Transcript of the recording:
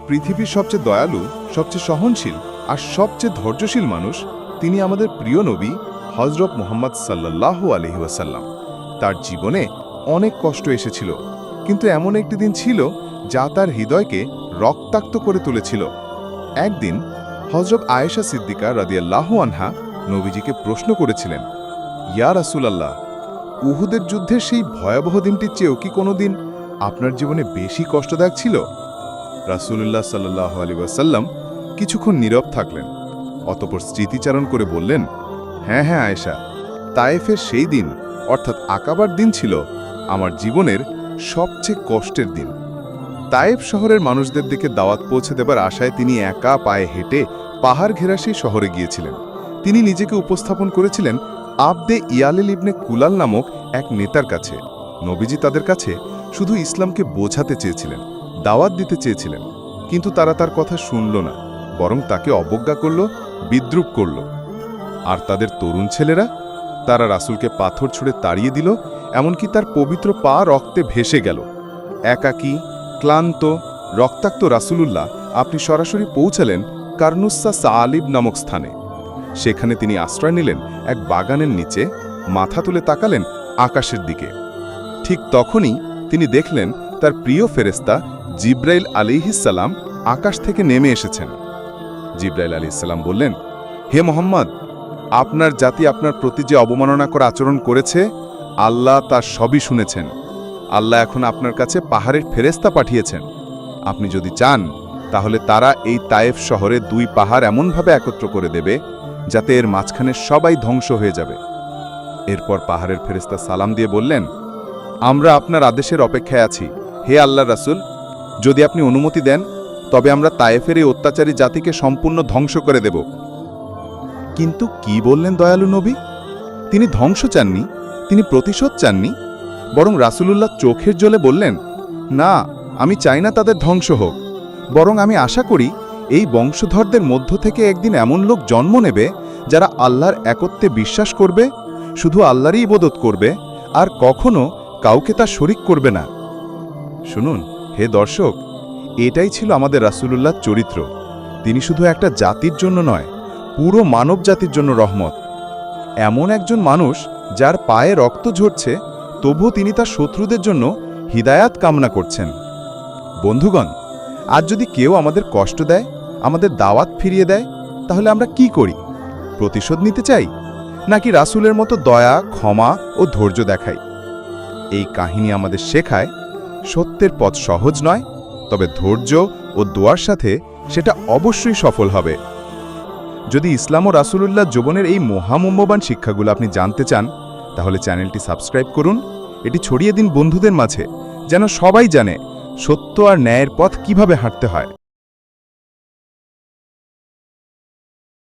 পৃথিবীর সবচেয়ে দয়ালু, সবচেয়ে সহনশীল আর সবচেয়ে ধৈর্যশীল মানুষ, তিনি আমাদের প্রিয় নবী হযরত মুহাম্মদ সাল্লাল্লাহু আলাইহি ওয়াসাল্লাম। তার জীবনে অনেক কষ্ট এসেছিল, কিন্তু এমন একটি দিন ছিল যা তার হৃদয়কে রক্তাক্ত করে তুলেছিল। একদিন হযরত আয়েশা সিদ্দিকা রাদিয়াল্লাহু আনহা নবীজিকে প্রশ্ন করেছিলেন, ইয়া রাসূলুল্লাহ, উহুদের যুদ্ধের সেই ভয়াবহ দিনটির চেয়েও কি কোনোদিন আপনার জীবনে বেশি কষ্টদায়ক ছিল? রাসূলুল্লাহ সাল্লাল্লাহু আলাইহি ওয়াসাল্লাম কিছুক্ষণ নীরব থাকলেন, অতঃপর স্মৃতিচারণ করে বললেন, হ্যাঁ হ্যাঁ আয়েশা, তায়েফের সেই দিন অর্থাৎ আকাবার দিন ছিল আমার জীবনের সবচেয়ে কষ্টের দিন। তায়েফ শহরের মানুষদের দিকে দাওয়াত পৌঁছে দেবার আশায় তিনি একা পায়ে হেঁটে পাহাড় ঘেরা সেই শহরে গিয়েছিলেন। তিনি নিজেকে উপস্থাপন করেছিলেন আবদে ইয়ালিল ইবনে কুলাল নামক এক নেতার কাছে। নবীজি তাদের কাছে শুধু ইসলামকে বোঝাতে চেয়েছিলেন, দাওয়াত দিতে চেয়েছিলেন, কিন্তু তারা তার কথা শুনল না, বরং তাকে অবজ্ঞা করল, বিদ্রূপ করল। আর তাদের তরুণ ছেলেরা, তারা রাসূলকে পাথর ছুঁড়ে তাড়িয়ে দিল, এমনকি তার পবিত্র পা রক্তে ভেসে গেল। একাকী, ক্লান্ত, রক্তাক্ত রাসূলুল্লাহ আপনি সরাসরি পৌঁছালেন কারনুসা সাআলিব নামক স্থানে। সেখানে তিনি আশ্রয় নিলেন এক বাগানের নিচে, মাথা তুলে তাকালেন আকাশের দিকে। ঠিক তখনই তিনি দেখলেন তার প্রিয় ফেরেশতা জিব্রাইল আলাইহিস সালাম আকাশ থেকে নেমে এসেছেন। জিব্রাইল আলাইহিস সালাম বললেন, হে মুহাম্মদ, আপনার জাতি আপনার প্রতি যে অবমাননা করে আচরণ করেছে, আল্লাহ তার সবই শুনেছেন। আল্লাহ এখন আপনার কাছে পাহাড়ের ফেরেশতা পাঠিয়েছেন। আপনি যদি চান তাহলে তারা এই তায়েফ শহরে দুই পাহাড় এমনভাবে একত্র করে দেবে যাতে এর মাঝখানে সবাই ধ্বংস হয়ে যাবে। এরপর পাহাড়ের ফেরেশতা সালাম দিয়ে বললেন, আমরা আপনার আদেশের অপেক্ষায় আছি হে আল্লাহর রাসূল। যদি আপনি অনুমতি দেন তবে আমরা তায়েফের এই অত্যাচারী জাতিকে সম্পূর্ণ ধ্বংস করে দেব। কিন্তু কি বললেন দয়ালু নবী? তিনি ধ্বংস চাননি, তিনি প্রতিশোধ চাননি, বরং রাসূলুল্লাহ চোখের জলে বললেন, না, আমি চাই না তাদের ধ্বংস হোক, বরং আমি আশা করি এই বংশধরদের মধ্য থেকে একদিন এমন লোক জন্ম নেবে যারা আল্লাহর একত্বে বিশ্বাস করবে, শুধু আল্লাহরই ইবাদত করবে আর কখনো কাউকে তা শরিক করবে না। শুনুন হে দর্শক, এটাই ছিল আমাদের রাসূলুল্লাহর চরিত্র। তিনি শুধু একটা জাতির জন্য নয়, পুরো মানব জাতির জন্য রহমত। এমন একজন মানুষ যার পায়ে রক্ত ঝরছে, তবুও তিনি তার শত্রুদের জন্য হিদায়াত কামনা করছেন। বন্ধুগণ, আজ যদি কেউ আমাদের কষ্ট দেয়, আমাদের দাওয়াত ফিরিয়ে দেয়, তাহলে আমরা কি করি? প্রতিশোধ নিতে চাই, নাকি রাসূলের মতো দয়া, ক্ষমা ও ধৈর্য দেখাই? এই কাহিনী আমাদের শেখায় সত্যের পথ সহজ নয়, তবে ধৈর্য ও দোয়ার সাথে সেটা অবশ্যই সফল হবে। যদি ইসলাম ও রাসূলুল্লাহ জীবনের এই মহামূল্যবান শিক্ষাগুলো আপনি জানতে চান, তাহলে চ্যানেলটি সাবস্ক্রাইব করুন, এটি ছড়িয়ে দিন বন্ধুদের মাঝে, যেন সবাই জানে সত্য আর ন্যায়ের পথ কিভাবে হাঁটতে হয়।